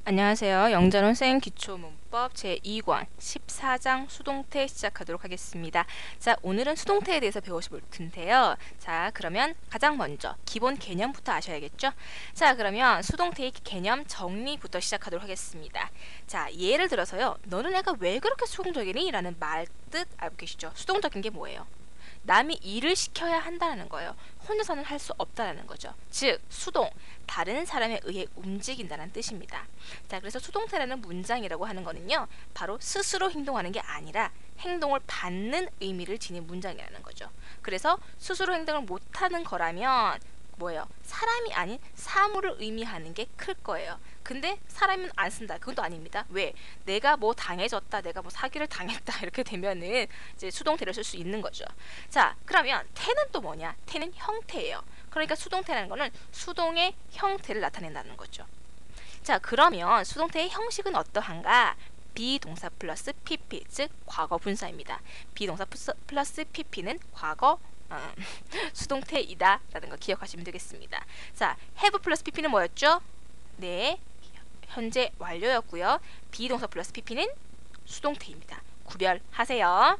안녕하세요. 영자론생 기초문법 제2권 14장 수동태 시작하도록 하겠습니다. 자, 오늘은 수동태에 대해서 배워볼 텐데요. 자, 그러면 가장 먼저 기본 개념부터 아셔야겠죠? 자, 그러면 수동태의 개념 정리부터 시작하도록 하겠습니다. 자, 예를 들어서요. 너는 애가 왜 그렇게 수동적이니? 라는 말 뜻 알고 계시죠? 수동적인 게 뭐예요? 남이 일을 시켜야 한다는 거예요. 혼자서는 할 수 없다라는 거죠. 즉, 수동, 다른 사람에 의해 움직인다는 뜻입니다. 자, 그래서 수동태라는 문장이라고 하는 거는요, 바로 스스로 행동하는 게 아니라 행동을 받는 의미를 지닌 문장이라는 거죠. 그래서 스스로 행동을 못하는 거라면 뭐예요? 사람이 아닌 사물을 의미하는 게 클 거예요. 근데 사람은 안 쓴다. 그건 또 아닙니다. 왜? 내가 뭐 당해졌다, 내가 뭐 사기를 당했다 이렇게 되면은 이제 수동태를 쓸 수 있는 거죠. 자, 그러면 태는 또 뭐냐? 태는 형태예요. 그러니까 수동태라는 거는 수동의 형태를 나타낸다는 거죠. 자, 그러면 수동태의 형식은 어떠한가? 비동사 플러스 pp, 즉 과거 분사입니다. 비동사 플러스 pp는 과거 수동태이다 라는 거 기억하시면 되겠습니다. 자, have 플러스 pp는 뭐였죠? 네, 현재 완료였고요. 비동사 플러스 pp는 수동태입니다. 구별하세요.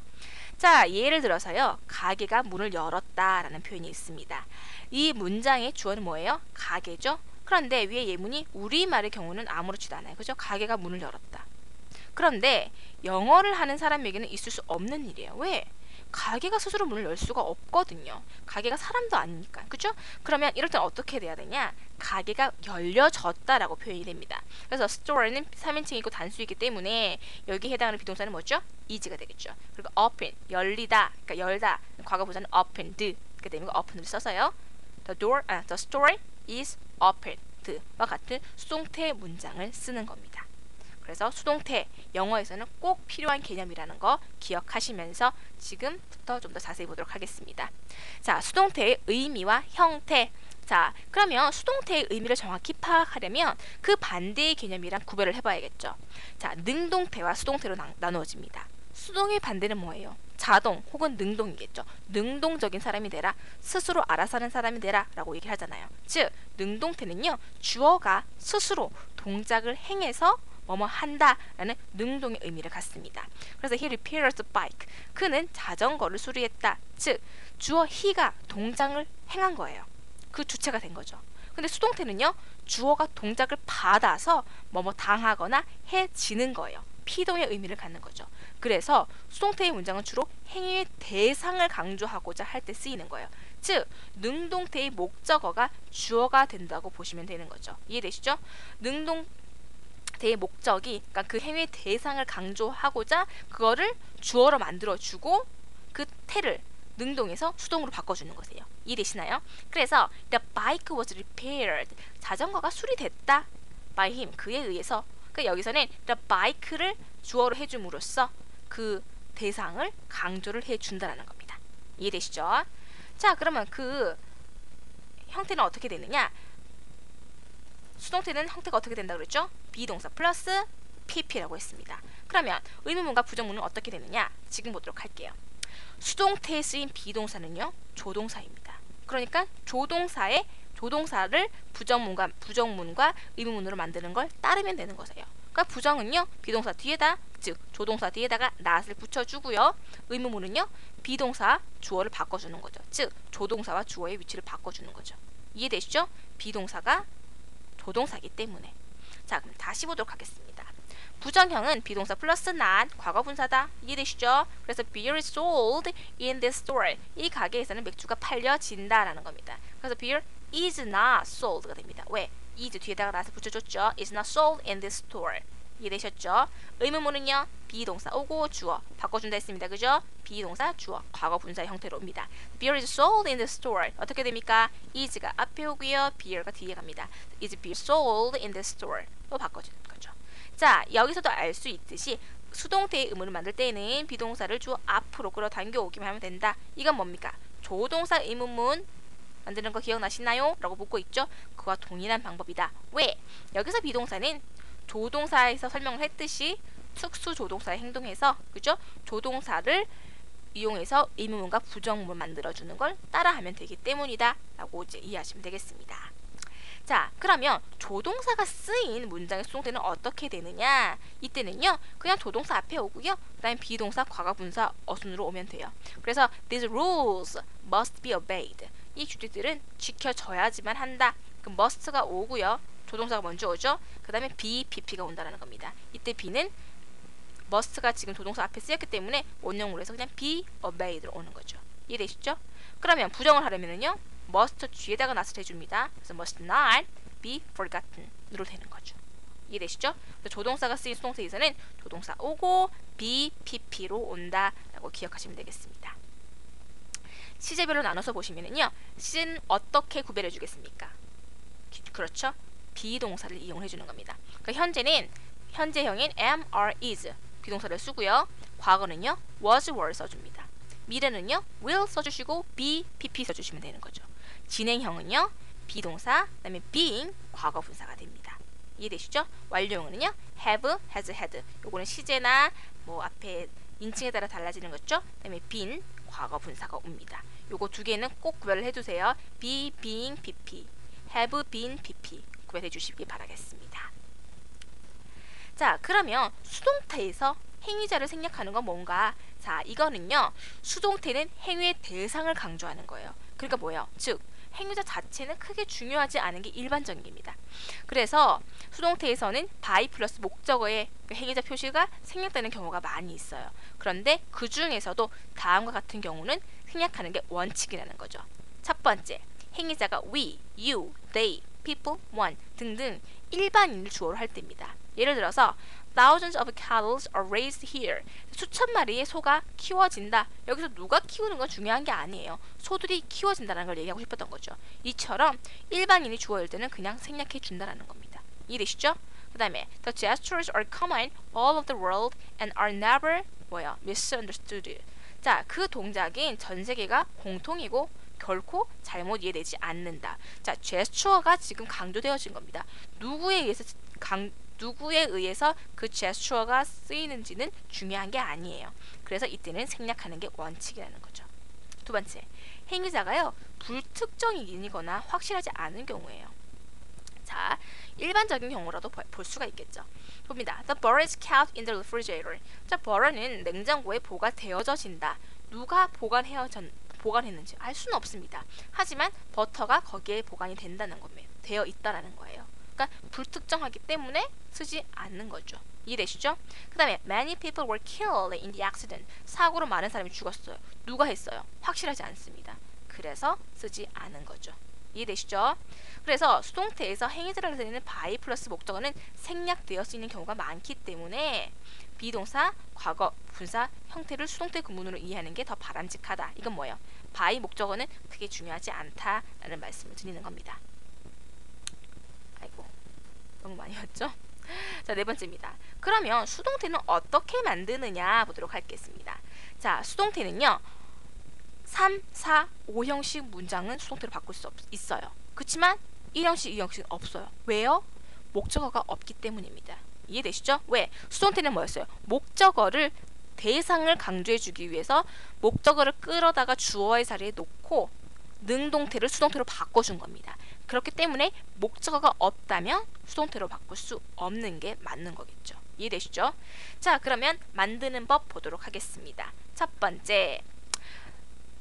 자, 예를 들어서요. 가게가 문을 열었다 라는 표현이 있습니다. 이 문장의 주어는 뭐예요? 가게죠? 그런데 위에 예문이 우리말의 경우는 아무렇지도 않아요. 그죠? 가게가 문을 열었다. 그런데 영어를 하는 사람에게는 있을 수 없는 일이에요. 왜? 가게가 스스로 문을 열 수가 없거든요. 가게가 사람도 아니니까. 그죠? 그러면 이럴 땐 어떻게 돼야 되냐? 가게가 열려졌다라고 표현이 됩니다. 그래서 store는 3인칭이고 단수이기 때문에 여기에 해당하는 비동사는 뭐죠? is가 되겠죠. 그리고 open, 열리다, 그러니까 열다. 과거 분사는 opened. 그렇게 되면 open을 써서요. the store is opened. 와 같은 수동태 문장을 쓰는 겁니다. 그래서 수동태, 영어에서는 꼭 필요한 개념이라는 거 기억하시면서 지금부터 좀 더 자세히 보도록 하겠습니다. 자, 수동태의 의미와 형태. 자, 그러면 수동태의 의미를 정확히 파악하려면 그 반대의 개념이랑 구별을 해봐야겠죠. 자, 능동태와 수동태로 나누어집니다. 수동의 반대는 뭐예요? 자동 혹은 능동이겠죠. 능동적인 사람이 되라, 스스로 알아서 하는 사람이 되라 라고 얘기를 하잖아요. 즉, 능동태는요, 주어가 스스로 동작을 행해서 뭐뭐 한다라는 능동의 의미를 갖습니다. 그래서 he repairs the bike. 그는 자전거를 수리했다. 즉, 주어 he가 동작을 행한 거예요. 그 주체가 된 거죠. 근데 수동태는요, 주어가 동작을 받아서 뭐뭐 당하거나 해지는 거예요. 피동의 의미를 갖는 거죠. 그래서 수동태의 문장은 주로 행위의 대상을 강조하고자 할 때 쓰이는 거예요. 즉, 능동태의 목적어가 주어가 된다고 보시면 되는 거죠. 이해되시죠? 능동태의 목적이, 그러니까 그 행위의 대상을 강조하고자 그거를 주어로 만들어주고 그 태를 능동에서 수동으로 바꿔주는 것이에요. 이해되시나요? 그래서 the bike was repaired. 자전거가 수리됐다. by him. 그에 의해서. 그러니까 여기서는 the bike를 주어로 해줌으로써 그 대상을 강조를 해준다는 겁니다. 이해되시죠? 자, 그러면 그 형태는 어떻게 되느냐? 수동태는 형태가 어떻게 된다고 그랬죠? 비동사 플러스 pp라고 했습니다. 그러면 의문문과 부정문은 어떻게 되느냐? 지금 보도록 할게요. 수동태에 쓰인 비동사는요, 조동사입니다. 그러니까 조동사를 부정문과 의문문으로 만드는 걸 따르면 되는 거예요. 그러니까 부정은요, 비동사 뒤에다, 즉 조동사 뒤에다가 not을 붙여주고요. 의문문은요, 비동사 주어를 바꿔주는 거죠. 즉 조동사와 주어의 위치를 바꿔주는 거죠. 이해되시죠? 비동사가 조동사이기 때문에. 자, 그럼 다시 보도록 하겠습니다. 부정형은 비동사 플러스 not, 과거 분사다. 이해되시죠? 그래서 beer is sold in this store. 이 가게에서는 맥주가 팔려진다라는 겁니다. 그래서 beer is not sold가 됩니다. 왜? is 뒤에다가 not을 붙여줬죠. is not sold in this store. 이해되셨죠? 의문문은요, 비동사 오고 주어 바꿔준다 했습니다. 그죠? 비동사 주어 과거 분사 형태로 옵니다. beer is sold in the store. 어떻게 됩니까? is가 앞에 오고요, beer가 뒤에 갑니다. is beer sold in the store. 또 바꿔주는 거죠. 자, 여기서도 알 수 있듯이 수동태의 의문을 만들 때는 비동사를 주어 앞으로 끌어당겨 오기만 하면 된다. 이건 뭡니까? 조동사 의문문 만드는 거 기억나시나요? 라고 묻고 있죠? 그와 동일한 방법이다. 왜? 여기서 비동사는 조동사에서 설명을 했듯이 특수 조동사의 행동에서, 그죠? 조동사를 이용해서 의문문과 부정문을 만들어주는 걸 따라하면 되기 때문이다 라고 이제 이해하시면 되겠습니다. 자, 그러면 조동사가 쓰인 문장의 수동태는 어떻게 되느냐? 이때는요, 그냥 조동사 앞에 오고요. 그 다음에 비동사, 과거분사, 어순으로 오면 돼요. 그래서 these rules must be obeyed. 이 규칙들은 지켜져야지만 한다. 그 must가 오고요. 조동사가 먼저 오죠. 그 다음에 be, pp가 온다는 겁니다. 이때 be는 must가 지금 조동사 앞에 쓰였기 때문에 원형으로 해서 그냥 be obeyed로 오는 거죠. 이해되시죠? 그러면 부정을 하려면은요, must 뒤에다가 낫을 해줍니다. 그래서 must not be forgotten으로 되는 거죠. 이해되시죠? 조동사가 쓰인 수동태에서는 조동사 오고 be, pp로 온다라고 기억하시면 되겠습니다. 시제별로 나눠서 보시면은요, 시제는 어떻게 구별해 주겠습니까? 그렇죠? 비동사를 이용해 주는 겁니다. 그러니까 현재는 현재형인 am, are, is 비동사를 쓰고요. 과거는요, was, were 써줍니다. 미래는요, will 써주시고 be, pp 써주시면 되는 거죠. 진행형은요, 비동사, 그 다음에 being, 과거 분사가 됩니다. 이해되시죠? 완료형은요, have, has, had. 요거는 시제나 뭐 앞에 인칭에 따라 달라지는 거죠. 그 다음에 been, 과거 분사가 옵니다. 요거 두 개는 꼭 구별을 해두세요. be, being, pp, have, been, pp 구별해 주시기 바라겠습니다. 자, 그러면 수동태에서 행위자를 생략하는 건 뭔가? 자, 이거는요, 수동태는 행위의 대상을 강조하는 거예요. 그러니까 뭐예요? 즉, 행위자 자체는 크게 중요하지 않은 게 일반적인 겁니다. 그래서 수동태에서는 by 플러스 목적어의 행위자 표시가 생략되는 경우가 많이 있어요. 그런데 그 중에서도 다음과 같은 경우는 생략하는 게 원칙이라는 거죠. 첫 번째, 행위자가 we, you, they, people, one 등등 일반인을 주어로 할 때입니다. 예를 들어서 thousands of cattle are raised here. 수천 마리의 소가 키워진다. 여기서 누가 키우는 건 중요한 게 아니에요. 소들이 키워진다는 걸 얘기하고 싶었던 거죠. 이처럼 일반인이 주어일 때는 그냥 생략해 준다라는 겁니다. 이해되시죠? 그 다음에 the gestures are common all over the world and are never 뭐야? misunderstood. 자, 그 동작인 전 세계가 공통이고 결코 잘못 이해되지 않는다. 자, 제스처가 지금 강조되어진 겁니다. 누구에 의해서 그 제스처가 쓰이는지는 중요한 게 아니에요. 그래서 이때는 생략하는 게 원칙이라는 거죠. 두 번째, 행위자가요, 불특정인이거나 확실하지 않은 경우예요. 자, 일반적인 경우라도 볼 수가 있겠죠. 봅니다. The butter is kept in the refrigerator. 자, butter는 냉장고에 보관되어진다. 누가 보관했는지 알 수는 없습니다. 하지만 버터가 거기에 보관이 된다는 겁니다. 되어 있다라는 거예요. 그러니까 불특정하기 때문에 쓰지 않는 거죠. 이해되시죠? 그 다음에 many people were killed in the accident. 사고로 많은 사람이 죽었어요. 누가 했어요? 확실하지 않습니다. 그래서 쓰지 않은 거죠. 이해되시죠? 그래서 수동태에서 행위자를 드리는 by 플러스 목적어는 생략되어 쓰이는 경우가 많기 때문에 비동사, 과거, 분사, 형태를 수동태 구문으로 이해하는 게 더 바람직하다. 이건 뭐예요? by 목적어는 크게 중요하지 않다라는 말씀을 드리는 겁니다. 아이고, 너무 많이 왔죠? 자, 네 번째입니다. 그러면 수동태는 어떻게 만드느냐 보도록 하겠습니다. 자, 수동태는요, 3, 4, 5형식 문장은 수동태로 바꿀 수 있어요. 그렇지만 1형식, 2형식은 없어요. 왜요? 목적어가 없기 때문입니다. 이해되시죠? 왜? 수동태는 뭐였어요? 목적어를 대상을 강조해주기 위해서 목적어를 끌어다가 주어의 자리에 놓고 능동태를 수동태로 바꿔준 겁니다. 그렇기 때문에 목적어가 없다면 수동태로 바꿀 수 없는 게 맞는 거겠죠. 이해되시죠? 자, 그러면 만드는 법 보도록 하겠습니다. 첫 번째,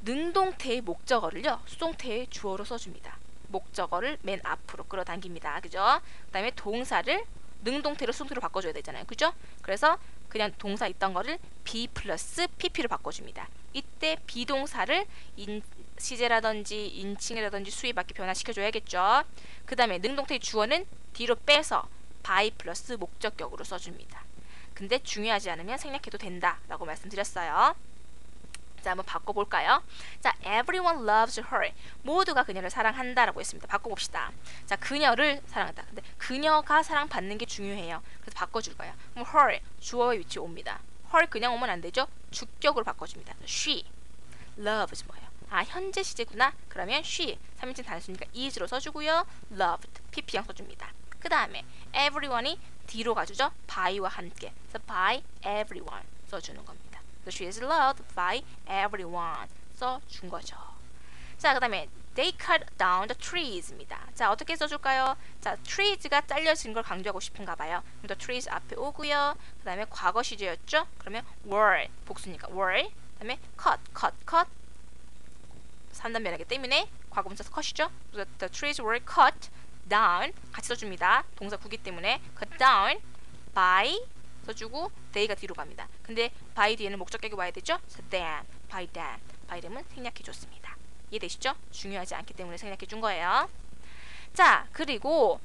능동태의 목적어를요, 수동태의 주어로 써줍니다. 목적어를 맨 앞으로 끌어당깁니다. 그죠? 그 다음에 동사를 능동태로 수동태로 바꿔줘야 되잖아요. 그죠? 그래서 그냥 동사 있던 거를 be 플러스 pp로 바꿔줍니다. 이때 비동사를 시제라든지 인칭이라든지 수위밖에 변화시켜줘야겠죠. 그 다음에 능동태의 주어는 뒤로 빼서 by 플러스 목적격으로 써줍니다. 근데 중요하지 않으면 생략해도 된다라고 말씀드렸어요. 자, 한번 바꿔볼까요? 자, everyone loves her. 모두가 그녀를 사랑한다라고 했습니다. 바꿔봅시다. 자, 그녀를 사랑한다. 근데 그녀가 사랑받는 게 중요해요. 그래서 바꿔줄 거예요. 그럼 her, 주어의 위치에 옵니다. her 그냥 오면 안 되죠? 주격으로 바꿔줍니다. she, loves 뭐예요? 아, 현재 시제구나. 그러면 she, 3인칭 단수니까 is로 써주고요. loved, pp형 써줍니다. 그 다음에 everyone이 뒤로 가주죠? by와 함께. 그래서 by everyone 써주는 겁니다. So she is loved by everyone 써준 거죠. 자, 그 다음에 They cut down the trees입니다. 자, 어떻게 써줄까요? 자, trees가 잘려진 걸 강조하고 싶은가 봐요. 그럼 the trees 앞에 오고요. 그 다음에 과거 시제였죠? 그러면 were, 복수니까 were. 그 다음에 cut. 3단 변하기 때문에 과거분사 cut이죠? The trees were cut down. 같이 써줍니다. 동사 구기 때문에 cut down by 써주고 they가 뒤로 갑니다. 근데 by 뒤에는 목적격이 와야 되죠? So then, by then. by름은 생략해 줬습니다. 이해되시죠? 중요하지 않기 때문에 생략해 준 거예요. 자, 그리고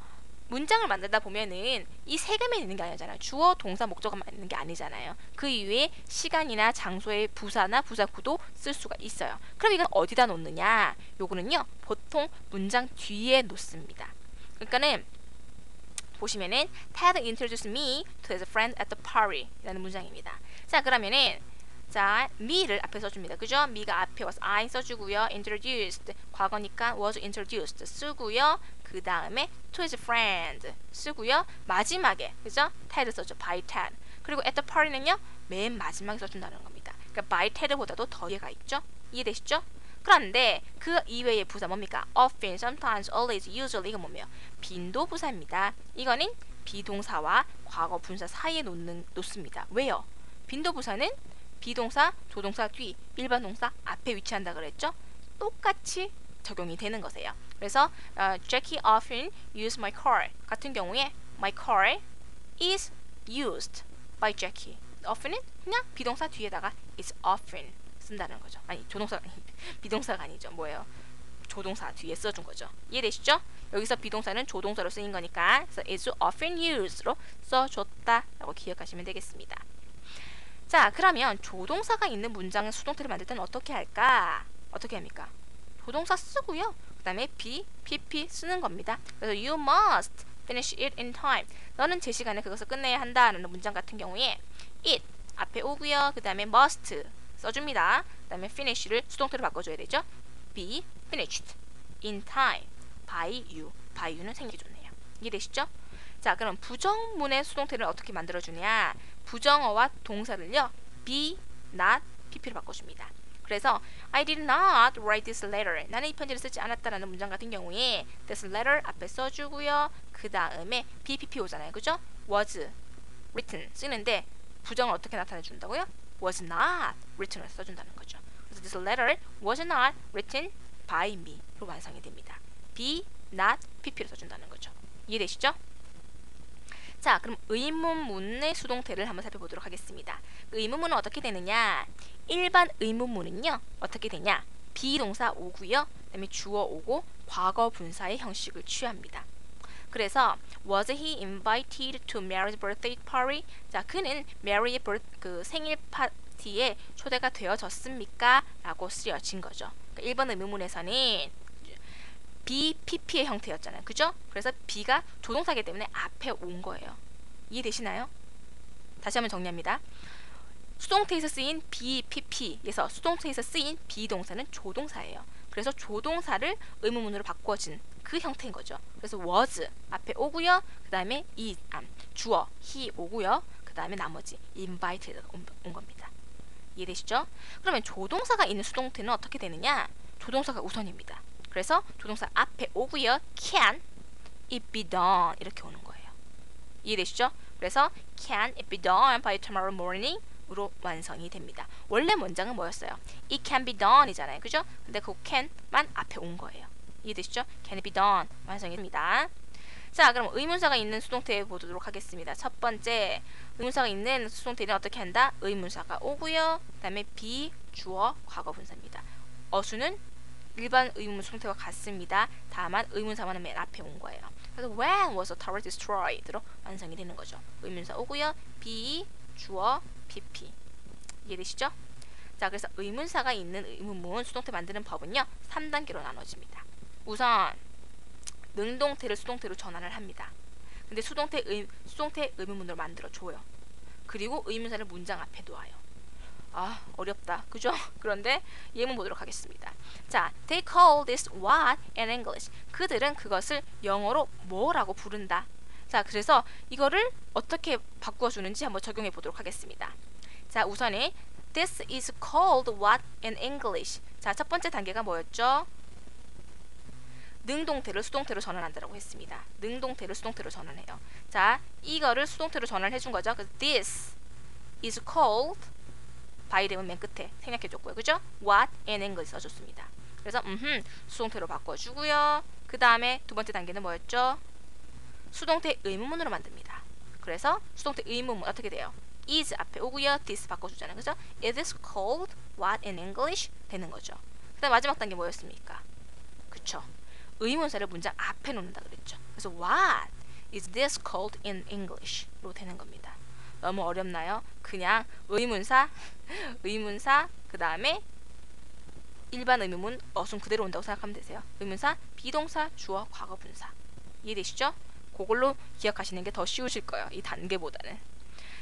문장을 만들다 보면은 이 세 개만 있는 게 아니잖아요. 주어, 동사, 목적어만 있는 게 아니잖아요. 그 이외에 시간이나 장소의 부사나 부사구도 쓸 수가 있어요. 그럼 이건 어디다 놓느냐? 요거는요, 보통 문장 뒤에 놓습니다. 그러니까는 보시면은 Ted introduced me to his friend at the party 라는 문장입니다. 자, 그러면은 자, me를 앞에 써줍니다. 그죠? me가 앞에 와서 I 써주고요. introduced, 과거니까 was introduced 쓰고요. 그 다음에 to his friend 쓰고요. 마지막에, 그죠? Ted 써줘. by Ted. 그리고 at the party는요, 맨 마지막에 써준다는 겁니다. 그러니까 by Ted보다도 더 뒤에가 있죠? 이해되시죠? 그런데 그 이외의 부사 뭡니까? often, sometimes, always, usually 이건 뭐예요? 빈도 부사입니다. 이거는 비동사와 과거 분사 사이에 놓습니다. 왜요? 빈도 부사는 비동사, 조동사 뒤, 일반 동사 앞에 위치한다 그랬죠? 똑같이 적용이 되는 것이에요. 그래서 Jackie often used my car 같은 경우에 my car is used by Jackie. often은 그냥 비동사 뒤에다가 is often 쓴다는 거죠. 아니, 조동사가 아니, 비동사가 아니죠. 뭐예요? 조동사 뒤에 써준 거죠. 이해되시죠? 여기서 비동사는 조동사로 쓰인 거니까 그래서 is often used로 써줬다라고 기억하시면 되겠습니다. 자, 그러면 조동사가 있는 문장의 수동태를 만들 때는 어떻게 할까? 어떻게 합니까? 조동사 쓰고요. 그 다음에 be, pp 쓰는 겁니다. 그래서 you must finish it in time. 너는 제 시간에 그것을 끝내야 한다 라는 문장 같은 경우에 it 앞에 오고요. 그 다음에 must 써줍니다. 그 다음에 finish를 수동태로 바꿔줘야 되죠. be finished in time by you. by you는 생기해줬네요. 이해되시죠? 자, 그럼 부정문의 수동태를 어떻게 만들어주냐? 부정어와 동사를요, be, not, pp로 바꿔줍니다. 그래서 I did not write this letter. 나는 이 편지를 쓰지 않았다라는 문장 같은 경우에 this letter 앞에 써주고요. 그 다음에 be, pp 오잖아요. 그죠? was written 쓰는데 부정을 어떻게 나타내준다고요? was not written을 써준다는 거죠. 그래서 this letter was not written by me로 완성이 됩니다. be, not, pp로 써준다는 거죠. 이해되시죠? 자, 그럼 의문문의 수동태를 한번 살펴보도록 하겠습니다. 의문문은 어떻게 되느냐? 일반 의문문은요, 어떻게 되냐? 비동사 오고요. 그 다음에 주어 오고 과거 분사의 형식을 취합니다. 그래서 was he invited to Mary's birthday party? 자, 그는 메리의 그 생일 파티에 초대가 되어졌습니까? 라고 쓰여진 거죠. 그러니까 1번 의문문에서는 be, pp의 형태였잖아요. 그죠? 그래서 be가 조동사이기 때문에 앞에 온 거예요. 이해되시나요? 다시 한번 정리합니다. 수동태에서 쓰인 be, pp에서 수동태에서 쓰인 비동사는 조동사예요. 그래서 조동사를 의문문으로 바꿔진 그 형태인 거죠. 그래서 was 앞에 오고요. 그 다음에 is, 주어 he 오고요. 그 다음에 나머지 invited 온 겁니다. 이해되시죠? 그러면 조동사가 있는 수동태는 어떻게 되느냐? 조동사가 우선입니다. 그래서 조동사 앞에 오고요. can it be done 이렇게 오는 거예요. 이해되시죠? 그래서 can it be done by tomorrow morning 으로 완성이 됩니다. 원래 문장은 뭐였어요? it can be done 이잖아요. 그죠? 근데 그 can만 앞에 온 거예요. 이해되시죠? can it be done 완성이 됩니다. 자, 그럼 의문사가 있는 수동태 보도록 하겠습니다. 첫 번째, 의문사가 있는 수동태는 어떻게 한다? 의문사가 오고요. 그 다음에 be, 주어, 과거 분사입니다. 어수는 일반 의문문 수동태와 같습니다. 다만 의문사만은 맨 앞에 온 거예요. 그래서 when was the tower destroyed로 완성이 되는 거죠. 의문사 오고요. be, 주어, pp. 이해되시죠? 자, 그래서 의문사가 있는 의문문 수동태 만드는 법은요, 3단계로 나눠집니다. 우선 능동태를 수동태로 전환을 합니다. 근데 수동태 의문문으로 만들어 줘요. 그리고 의문사를 문장 앞에 놓아요. 아, 어렵다. 그죠? 그런데 예문 보도록 하겠습니다. 자, they call this what in English. 그들은 그것을 영어로 뭐라고 부른다. 자, 그래서 이거를 어떻게 바꾸어주는지 한번 적용해 보도록 하겠습니다. 자, 우선에 this is called what in English. 자, 첫 번째 단계가 뭐였죠? 능동태를 수동태로 전환한다라고 했습니다. 능동태를 수동태로 전환해요. 자, 이거를 수동태로 전환해 준 거죠. 그래서 this is called by 되면 맨 끝에 생략해 줬고요. 그죠? what in English 써줬습니다. 그래서 수동태로 바꿔주고요. 그 다음에 두 번째 단계는 뭐였죠? 수동태 의문문으로 만듭니다. 그래서 수동태 의문문 어떻게 돼요? is 앞에 오고요. this 바꿔주잖아요. 그죠? It is called what in English 되는 거죠. 그 다음 마지막 단계 뭐였습니까? 그쵸? 의문사를 문장 앞에 놓는다 그랬죠. 그래서 what is this called in English로 되는 겁니다. 너무 어렵나요? 그냥 의문사, 의문사, 그 다음에 일반 의문문 어순 그대로 온다고 생각하면 되세요. 의문사, 비동사, 주어, 과거 분사. 이해되시죠? 그걸로 기억하시는 게 더 쉬우실 거예요. 이 단계보다는.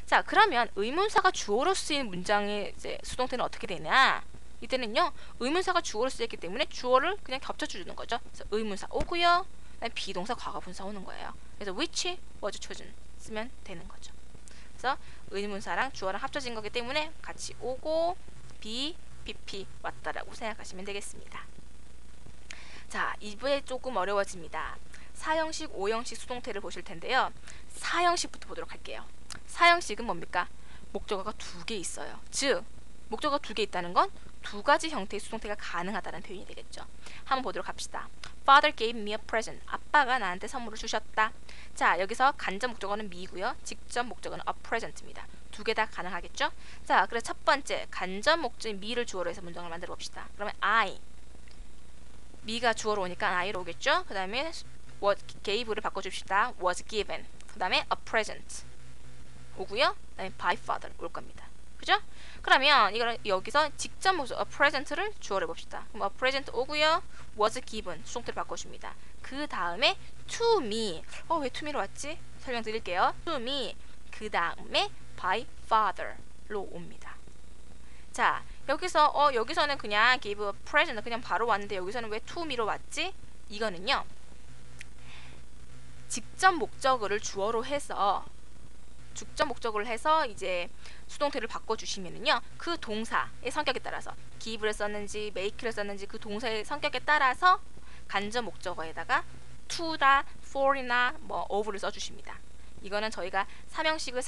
자, 그러면 의문사가 주어로 쓰인 문장의 이제 수동태는 어떻게 되냐? 이때는요, 의문사가 주어로 쓰였기 때문에 주어를 그냥 겹쳐주는 거죠. 그래서 의문사 오고요. 그다음에 비동사, 과거 분사 오는 거예요. 그래서 which was chosen 쓰면 되는 거죠. 그래서 의문사랑 주어랑 합쳐진 거기 때문에 같이 오고 be, pp 왔다라고 생각하시면 되겠습니다. 자, 이번에 조금 어려워집니다. 4형식, 5형식 수동태를 보실 텐데요. 4형식부터 보도록 할게요. 4형식은 뭡니까? 목적어가 2개 있어요. 즉, 목적어가 2개 있다는 건 2가지 형태의 수동태가 가능하다는 표현이 되겠죠. 한번 보도록 합시다. Father gave me a present. 아빠가 나한테 선물을 주셨다. 자, 여기서 간접 목적어는 me고요. 직접 목적어는 a present입니다. 2개 다 가능하겠죠? 자, 그래서 첫 번째 간접 목적인 me를 주어로 해서 문장을 만들어 봅시다. 그러면 I, me가 주어로 오니까 I로 오겠죠? 그 다음에 was gave를 바꿔줍시다. was given. 그 다음에 a present 오고요. 그 다음에 by father 올 겁니다. 그죠? 그러면 이걸 여기서 직접 목적 a present를 주어로 해봅시다. 그럼 a present 오고요. was given 수동태로 바꿔줍니다. 그 다음에 to me. 왜 to me로 왔지? 설명드릴게요. to me. 그 다음에 by father로 옵니다. 자, 여기서 여기서는 그냥 give a present 그냥 바로 왔는데 여기서는 왜 to me로 왔지? 이거는요. 직접 목적어를 주어로 해서 이제 수동태를 바꿔주시면은요, 그 동사의 성격에 따라서 give를 썼는지 make를 썼는지 그 동사의 성격에 따라서 간접 목적어에다가 to나 for이나 뭐 of를 써주십니다. 이거는 저희가 4형식을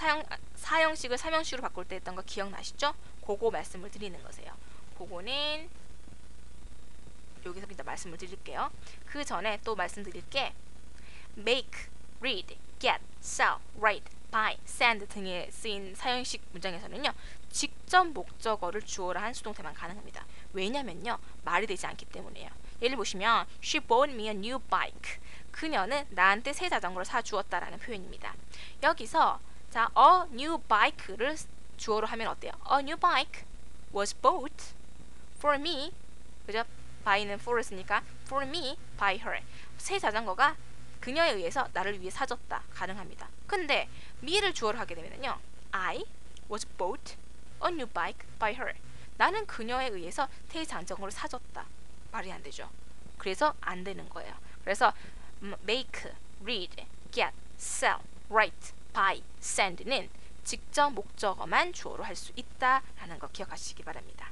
3형식으로 바꿀 때 했던 거 기억나시죠? 그거 말씀을 드리는 거세요. 그거는 여기서 일단 말씀을 드릴게요. 그 전에 또 말씀드릴 게 make, read, get, sell, write, buy, send 등에 쓰인 4형식 문장에서는요, 직접 목적어를 주어로 한 수동태만 가능합니다. 왜냐면요, 말이 되지 않기 때문이에요. 예를 보시면 She bought me a new bike. 그녀는 나한테 새 자전거를 사주었다라는 표현입니다. 여기서 자, a new bike를 주어로 하면 어때요? A new bike was bought for me. 그죠? by는 for를 쓰니까 for me by her. 새 자전거가 그녀에 의해서 나를 위해 사줬다. 가능합니다. 근데 me를 주어로 하게 되면요, I was bought a new bike by her. 나는 그녀에 의해서 새 자전거를 사줬다. 말이 안 되죠. 그래서 안 되는 거예요. 그래서 make, read, get, sell, write, buy, send는 직접 목적어만 주어로 할 수 있다라는 거 기억하시기 바랍니다.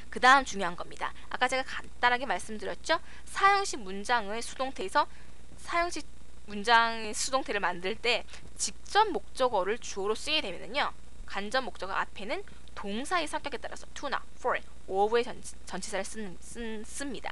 그 다음 중요한 겁니다. 아까 제가 간단하게 말씀드렸죠? 4형식 문장의 수동태에서 4형식 문장의 수동태를 만들 때 직접 목적어를 주어로 쓰게 되면요, 간접 목적어 앞에는 동사의 성격에 따라서 to나 for, of의 전치사를 씁니다.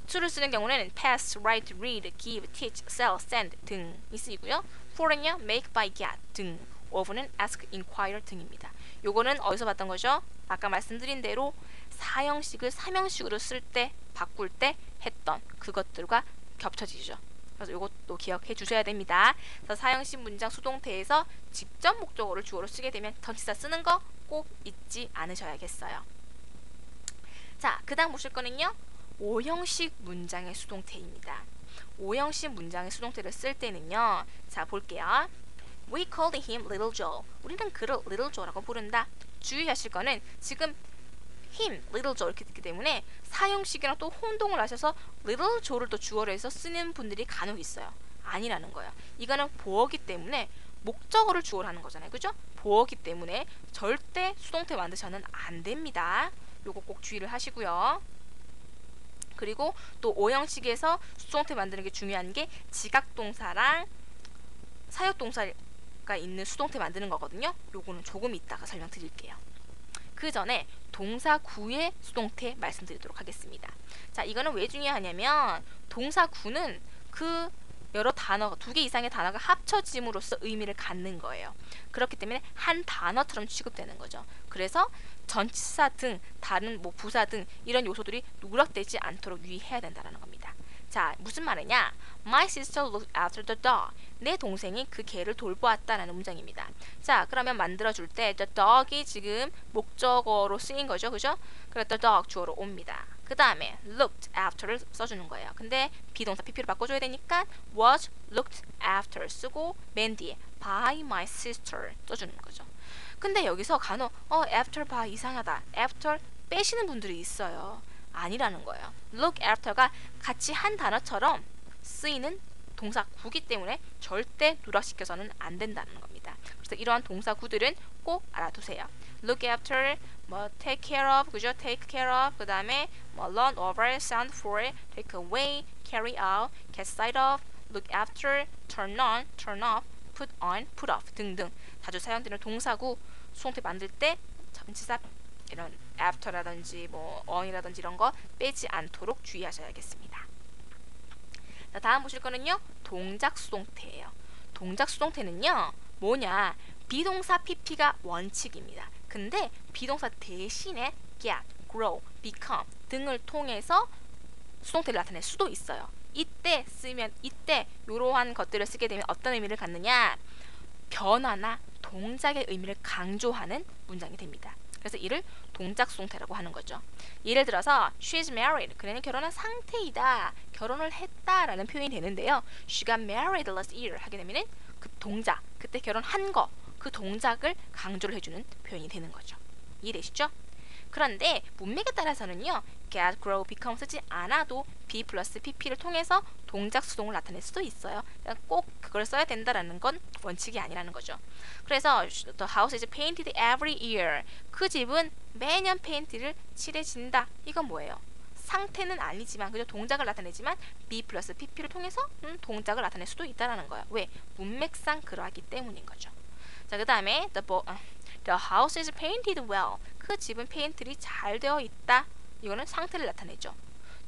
to를 쓰는 경우는 pass, write, read, give, teach, sell, send 등이 쓰이고요. for는요 make, buy, get 등, of는 ask, inquire 등입니다. 요거는 어디서 봤던 거죠? 아까 말씀드린 대로 4형식을 3형식으로 쓸 때, 바꿀 때 했던 그것들과 겹쳐지죠. 그래서 이것도 기억해 주셔야 됩니다. 그래서 4형식 문장 수동태에서 직접 목적어를 주어로 쓰게 되면 전치사 쓰는 거 꼭 잊지 않으셔야겠어요. 자, 그 다음 보실 거는요, 5형식 문장의 수동태입니다. 5형식 문장의 수동태를 쓸 때는요, 자, 볼게요. We called him Little Joe. 우리는 그를 Little Joe라고 부른다. 주의하실 거는 지금 him, Little Joe 이렇게 듣기 때문에 4형식이랑 또 혼동을 하셔서 Little Joe를 또 주어로 해서 쓰는 분들이 간혹 있어요. 아니라는 거예요. 이거는 보어기 때문에 목적어를 주어로 하는 거잖아요. 그죠? 보어기 때문에 절대 수동태 만드셔는 안 됩니다. 요거 꼭 주의를 하시고요. 그리고 또 오형식에서 수동태 만드는 게 중요한 게 지각동사랑 사역동사가 있는 수동태 만드는 거거든요. 요거는 조금 이따가 설명드릴게요. 그 전에 동사 구의 수동태 말씀드리도록 하겠습니다. 자, 이거는 왜 중요하냐면 동사 구는 그 여러 단어가 2개 이상의 단어가 합쳐짐으로써 의미를 갖는 거예요. 그렇기 때문에 한 단어처럼 취급되는 거죠. 그래서 전치사 등 다른 뭐 부사 등 이런 요소들이 누락되지 않도록 유의해야 된다는 겁니다. 자, 무슨 말이냐? My sister looked after the dog. 내 동생이 그 개를 돌보았다라는 문장입니다. 자, 그러면 만들어줄 때 the dog이 지금 목적어로 쓰인 거죠. 그죠? 그래서 the dog 주어로 옵니다. 그 다음에 looked after를 써주는 거예요. 근데 비동사 pp로 바꿔줘야 되니까 was looked after 쓰고 맨 뒤에 by my sister 써주는 거죠. 근데 여기서 간혹 after by 이상하다. after 빼시는 분들이 있어요. 아니라는 거예요. look after가 같이 한 단어처럼 쓰이는 동사 구기 때문에 절대 누락시켜서는 안 된다는 겁니다. 그래서 이러한 동사 구들은 꼭 알아두세요. look after, 뭐 take care of, 그죠? take care of, 그 다음에 뭐 run over, sound for, take away, carry out, get sight of, look after, turn on, turn off, put on, put off 등등 자주 사용되는 동사구 수동태 만들 때 전치사 이런 after라든지 뭐 on이라든지 이런 거 빼지 않도록 주의하셔야겠습니다. 자, 다음 보실 거는요. 동작 수동태예요. 동작 수동태는요. 뭐냐? 비동사 pp가 원칙입니다. 근데 비동사 대신에 get, grow, become 등을 통해서 수동태를 나타낼 수도 있어요. 이때 이러한 것들을 쓰게 되면 어떤 의미를 갖느냐? 변화나 동작의 의미를 강조하는 문장이 됩니다. 그래서 이를 동작 수동태라고 하는 거죠. 예를 들어서 she's married, 그녀는 결혼한 상태이다, 결혼을 했다라는 표현이 되는데요. she got married last year 하게 되면은 그 동작, 그때 결혼한 거, 그 동작을 강조를 해주는 표현이 되는 거죠. 이해되시죠? 그런데 문맥에 따라서는요. get, grow, become 쓰지 않아도 be 플러스 pp를 통해서 동작 수동을 나타낼 수도 있어요. 꼭 그걸 써야 된다라는 건 원칙이 아니라는 거죠. 그래서 the house is painted every year. 그 집은 매년 페인트를 칠해진다. 이건 뭐예요? 상태는 아니지만 그죠? 동작을 나타내지만 be 플러스 pp를 통해서 동작을 나타낼 수도 있다라는 거예요. 왜? 문맥상 그러하기 때문인 거죠. 자, 그 다음에 the house is painted well. 그 집은 페인트가 잘 되어 있다. 이거는 상태를 나타내죠.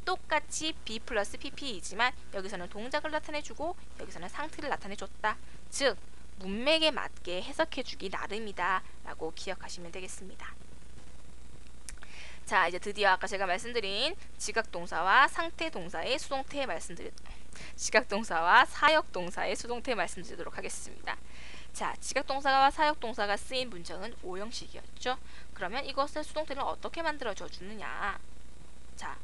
똑같이 be 플러스 pp이지만 여기서는 동작을 나타내주고 여기서는 상태를 나타내줬다. 즉 문맥에 맞게 해석해주기 나름이다 라고 기억하시면 되겠습니다. 자, 이제 드디어 아까 제가 말씀드린 지각동사와 상태동사의 수동태 지각동사와 사역동사의 수동태 말씀드리도록 하겠습니다. 자, 지각동사와 사역동사가 쓰인 문장은 오형식이었죠. 그러면 이것을 수동태를 어떻게 만들어줘 주느냐? 자,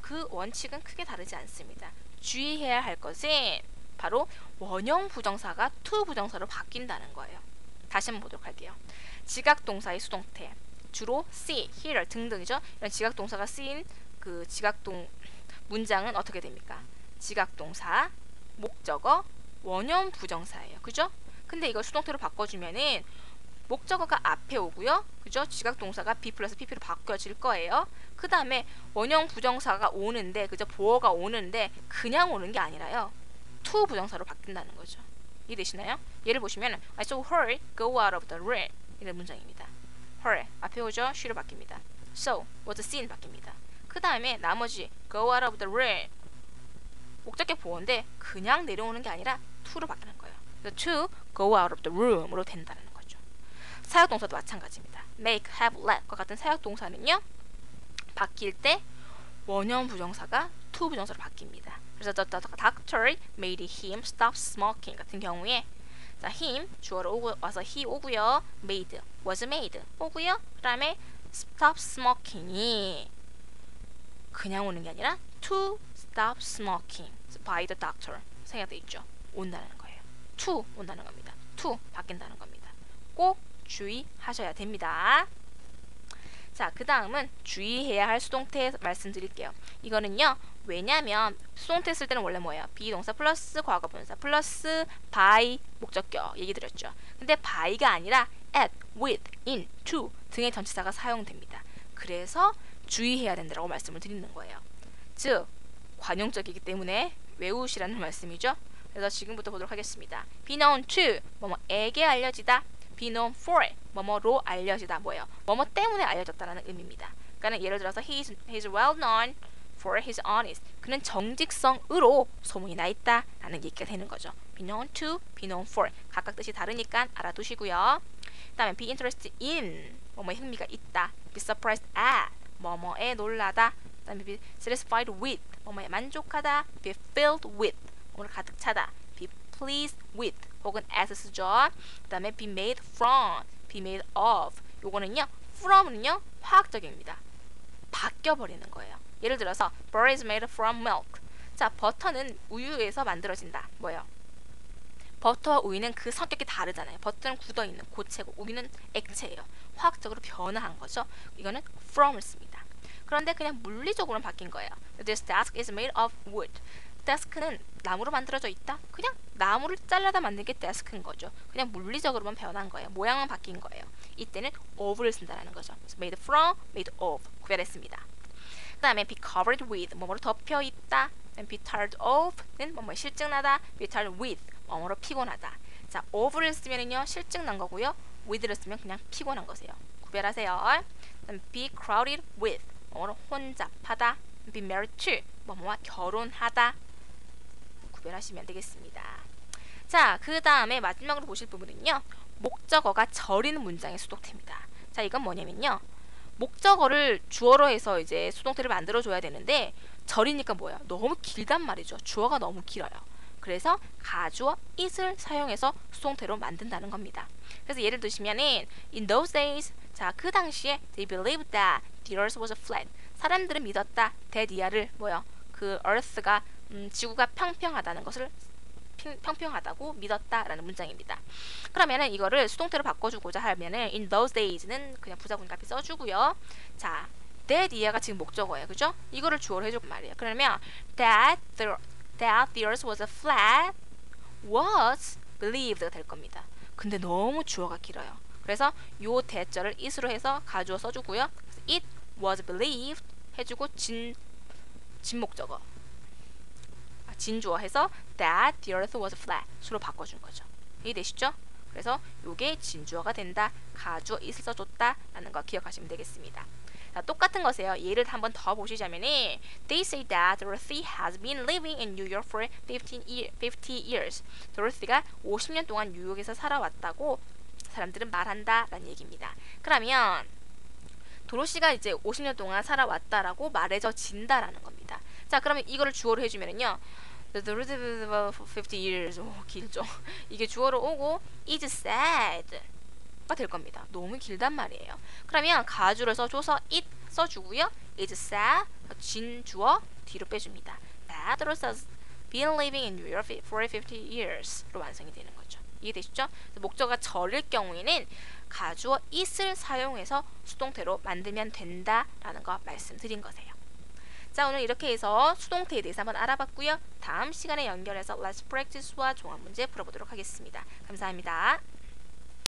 그 원칙은 크게 다르지 않습니다. 주의해야 할 것은 바로 원형 부정사가 to 부정사로 바뀐다는 거예요. 다시 한번 보도록 할게요. 지각동사의 수동태, 주로 see, hear 등등이죠. 이런 지각동사가 쓰인 그 문장은 어떻게 됩니까? 지각동사, 목적어, 원형 부정사예요. 그죠? 근데 이걸 수동태로 바꿔주면은 목적어가 앞에 오고요. 그죠? 지각동사가 be 플러스 pp로 바뀌어질 거예요. 그 다음에 원형 부정사가 오는데, 그죠? 보어가 오는데 그냥 오는 게 아니라요. to 부정사로 바뀐다는 거죠. 이해되시나요? 예를 보시면 I saw her go out of the room. 이런 문장입니다. her 앞에 오죠? she로 바뀝니다. So was seen 바뀝니다. 그 다음에 나머지 go out of the room 목적격 보어인데 그냥 내려오는 게 아니라 to로 바뀌는 거예요. 그래서 to go out of the room으로 된다는 거죠. 사역동사도 마찬가지입니다. make, have, let과 같은 사역동사는요. 바뀔 때 원형 부정사가 to 부정사로 바뀝니다. 그래서 the doctor made him stop smoking 같은 경우에 자, him 주어로 와서 he 오고요. made, was made 오고요. 그 다음에 stop smoking이 그냥 오는 게 아니라 to stop smoking by the doctor 생략돼 있죠. 온다는 거예요. to 온다는 겁니다. to 바뀐다는 겁니다. 꼭 주의하셔야 됩니다. 자, 그 다음은 주의해야 할 수동태 말씀드릴게요. 이거는요. 왜냐면 수동태 쓸 때는 원래 뭐예요? 비동사 플러스 과거분사 플러스 by 목적격 얘기 드렸죠. 근데 by가 아니라 at, with, in, to 등의 전치사가 사용됩니다. 그래서 주의해야 된다고 말씀을 드리는 거예요. 즉 관용적이기 때문에 외우시라는 말씀이죠. 그래서 지금부터 보도록 하겠습니다. be known to 뭐뭐에게 알려지다. be known for 뭐뭐로 알려지다. 뭐예요? 뭐뭐 때문에 알려졌다라는 의미입니다. 그러니까 예를 들어서 he's well known for his honest. 그는 정직성으로 소문이 나 있다 라는 얘기가 되는 거죠. be known to, be known for. 각각 뜻이 다르니까 알아두시고요. 그 다음에 be interested in 뭐뭐에 흥미가 있다. be surprised at 뭐뭐에 놀라다. 그 다음에 be satisfied with 뭐뭐에 만족하다. be filled with 뭐를 가득 차다. be pleased with 혹은 as 쓰죠. 그 다음에 be made from, be made of. 요거는요, from은요 화학적입니다. 바뀌어버리는 거예요. 예를 들어서 butter is made from milk. 자, 버터는 우유에서 만들어진다. 뭐예요? 버터와 우유는 그 성격이 다르잖아요. 버터는 굳어있는 고체고 우유는 액체예요. 화학적으로 변화한 거죠. 이거는 from을 씁니다. 그런데 그냥 물리적으로는 바뀐 거예요. This desk is made of wood. 데스크는 나무로 만들어져 있다? 그냥 나무를 잘라다 만든 게 데스크인 거죠. 그냥 물리적으로만 변한 거예요. 모양은 바뀐 거예요. 이때는 of를 쓴다라는 거죠. made from, made of 구별했습니다. 그 다음에 be covered with 뭐뭐로 덮여 있다. be tired of는 뭐뭐 실증나다. be tired with 뭐뭐로 피곤하다. 자, of를 쓰면은요 실증 난 거고요. with를 쓰면 그냥 피곤한 거세요. 구별하세요. 그다음 be crowded with 뭐뭐로 혼잡하다. be married to 뭐뭐와 결혼하다. 구별하시면 되겠습니다. 자, 그 다음에 마지막으로 보실 부분은요, 목적어가 절인 문장의 수동태입니다. 자, 이건 뭐냐면요, 목적어를 주어로 해서 이제 수동태를 만들어줘야 되는데 절이니까 뭐예요? 너무 길단 말이죠. 주어가 너무 길어요. 그래서 가주어 it을 사용해서 수동태로 만든다는 겁니다. 그래서 예를 드시면은 in those days, 자, 그 당시에 they believed that the earth was flat. 사람들은 믿었다. that the earth를 뭐요? 그 earth가 지구가 평평하다는 것을 평평하다고 믿었다라는 문장입니다. 그러면은 이거를 수동태로 바꿔주고자 하면은 in those days는 그냥 부사군값이 써주고요. 자, that year가 지금 목적어예요, 그죠? 이거를 주어로 해줄 말이에요. 그러면 that the earth was flat was believed가 될 겁니다. 근데 너무 주어가 길어요. 그래서 요 대절을 it으로 해서 가주어 써주고요. it was believed 해주고 진목적어 진주어 해서 that the earth was flat 수로 바꿔준 거죠. 이해되시죠? 그래서 요게 진주어가 된다. 가주어 it을 써줬다 라는 거 기억하시면 되겠습니다. 자, 똑같은 것이에요. 예를 한번 더 보시자면 They say that Dorothy has been living in New York for 50 years. 도로시가 50년 동안 뉴욕에서 살아왔다고 사람들은 말한다 라는 얘기입니다. 그러면 도로시가 이제 50년 동안 살아왔다라고 말해져진다라는 겁니다. 자, 그러면 이거를 주어로 해주면은요, The Dorothy lived for 50 years. 오, 길죠. 이게 주어로 오고 is sad가 될 겁니다. 너무 길단 말이에요. 그러면 가주를 써줘서 it 써주고요. is sad 진주어 뒤로 빼줍니다. That Dorothy has been living in New York for 50 years로 완성이 되는 거죠. 이해되시죠? 목적어가 절일 경우에는 가주어 it을 사용해서 수동태로 만들면 된다라는 거 말씀드린 거세요. 자, 오늘 이렇게 해서 수동태에 대해서 한번 알아봤고요. 다음 시간에 연결해서 Let's Practice와 종합 문제 풀어보도록 하겠습니다. 감사합니다.